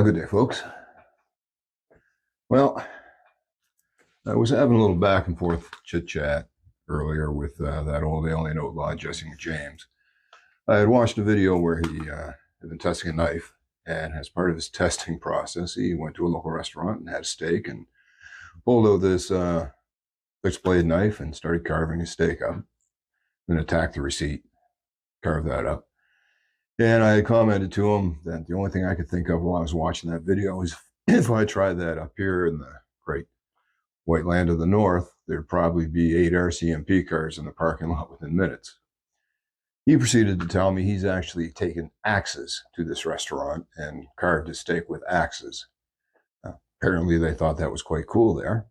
Good day, folks. Well, I was having a little back and forth chit chat earlier with that old alien outlaw, Jesse McJames. I had watched a video where he had been testing a knife, and as part of his testing process, he went to a local restaurant and had a steak and pulled out this fixed blade knife and started carving his steak up. Then attacked the receipt, carved that up. And I commented to him that the only thing I could think of while I was watching that video is if I tried that up here in the great white land of the north, there'd probably be 8 RCMP cars in the parking lot within minutes. He proceeded to tell me he's actually taken axes to this restaurant and carved his steak with axes. Apparently they thought that was quite cool there.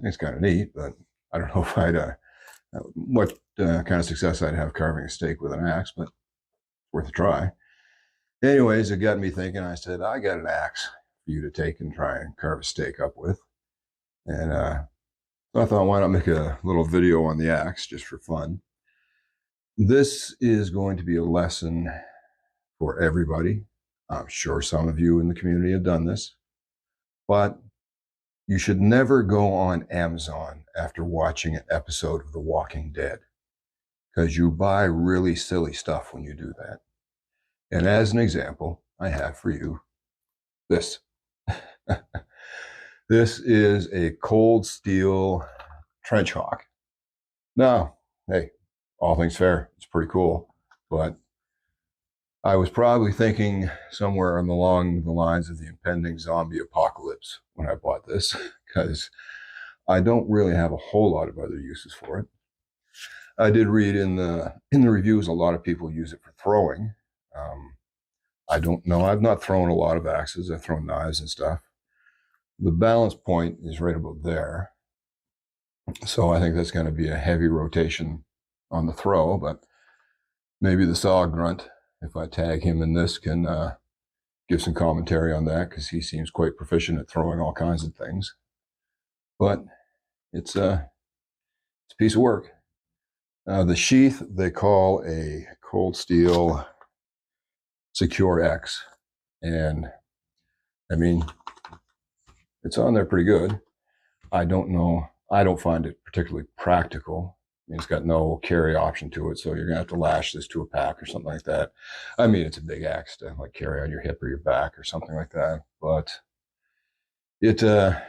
It's kind of neat, but I don't know if I'd what kind of success I'd have carving a steak with an axe, but worth a try. Anyways, it got me thinking. I said, I got an axe for you to take and try and carve a steak up with. And so I thought, why not make a little video on the axe just for fun? This is going to be a lesson for everybody. I'm sure some of you in the community have done this, but you should never go on Amazon after watching an episode of The Walking Dead, because you buy really silly stuff when you do that. And as an example, I have for you this. This is a cold steel trenchhawk. Now, hey, all things fair, it's pretty cool, but I was probably thinking somewhere along the lines of the impending zombie apocalypse when I bought this, because I don't really have a whole lot of other uses for it. I did read in the reviews a lot of people use it for throwing. I don't know. I've not thrown a lot of axes. I've thrown knives and stuff. The balance point is right about there. So I think that's going to be a heavy rotation on the throw, but maybe the saw grunt, if I tag him in this, can give some commentary on that, because he seems quite proficient at throwing all kinds of things. But it's a piece of work. The sheath they call a cold steel Secure X, and I mean, it's on there pretty good. I don't know. I don't find it particularly practical. I mean, it's got no carry option to it, so you're gonna have to lash this to a pack or something like that. I mean, it's a big axe to like carry on your hip or your back or something like that. But it, I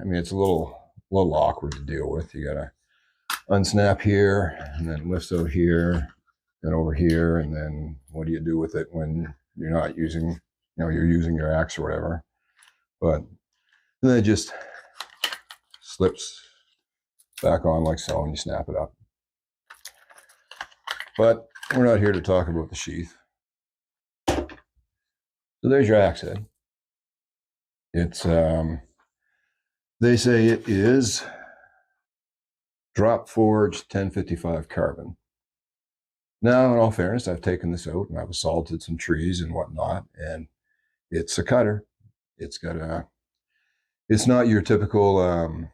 mean, it's a little awkward to deal with. You gotta unsnap here and then lifts out here, then over here, and then what do you do with it when you're not using, you're using your axe or whatever. But then it just slips back on like so, and you snap it up. But we're not here to talk about the sheath. So there's your axe head. It's they say it is drop forged 1055 carbon. Now, in all fairness, I've taken this out and I've assaulted some trees and whatnot, and it's a cutter. It's got a, it's not your typical,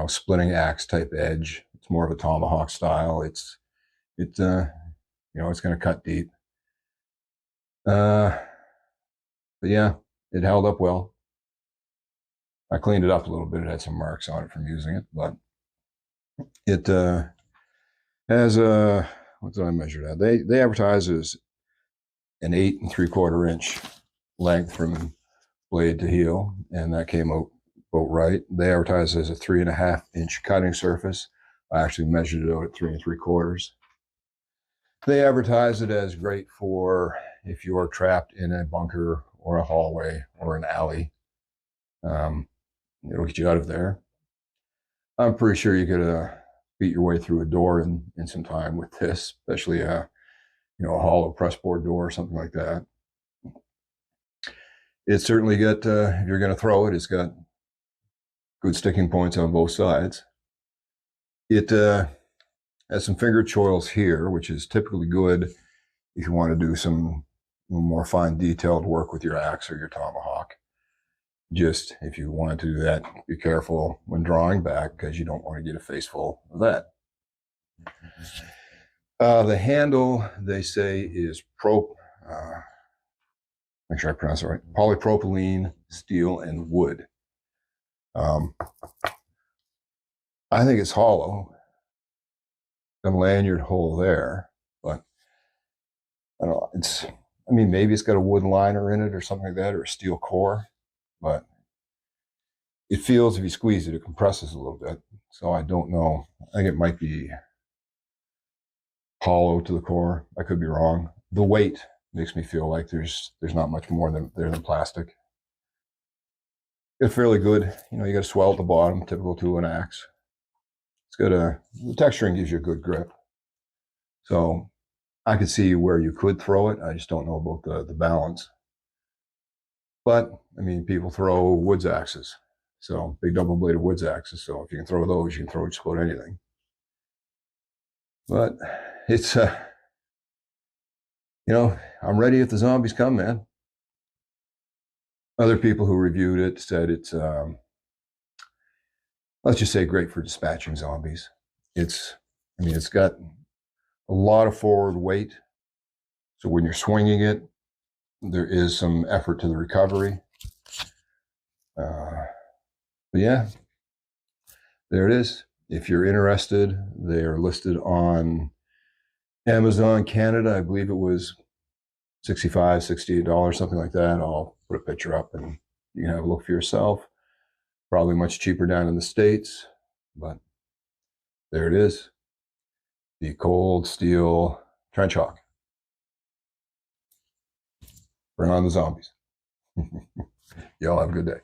splitting axe type edge. It's more of a Tomahawk style. It's going to cut deep. But yeah, it held up well. I cleaned it up a little bit. It had some marks on it from using it, but it has a, what did I measure that? They advertise as an 8 3/4 inch length from blade to heel, and that came out about right. They advertise as a 3.5 inch cutting surface. I actually measured it out at 3 3/4. They advertise it as great for if you are trapped in a bunker or a hallway or an alley. It'll get you out of there. I'm pretty sure you could beat your way through a door in some time with this, especially a hollow press board door or something like that. It's certainly got, if you're going to throw it, it's got good sticking points on both sides. It has some finger choils here, which is typically good if you want to do some more fine detailed work with your axe or your tomahawk. Just if you want to do that, be careful when drawing back, because you don't want to get a face full of that. The handle, they say, is make sure I pronounce it right, polypropylene, steel, and wood. I think it's hollow. The lanyard hole there, but I don't know. I mean, maybe it's got a wood liner in it or something like that, or a steel core, but it feels, if you squeeze it, it compresses a little bit. So I don't know. I think it might be hollow to the core. I could be wrong. The weight makes me feel like there's not much more than plastic. It's fairly good. You know, you got a swell at the bottom, typical to an axe. It's got the texturing gives you a good grip. So I could see where you could throw it. I just don't know about the balance. But I mean, people throw woods axes. So big double-bladed woods axes. So if you can throw those, you can throw just about anything. But it's, you know, I'm ready if the zombies come, man. Other people who reviewed it said it's, let's just say, great for dispatching zombies. I mean, it's got a lot of forward weight. So when you're swinging it, there is some effort to the recovery. But yeah, there it is. If you're interested, they are listed on Amazon Canada. I believe it was $65, $68, something like that. I'll put a picture up and you can have a look for yourself. Probably much cheaper down in the States, but there it is. The cold steel trenchhawk. Bring on the zombies. Y'all have a good day.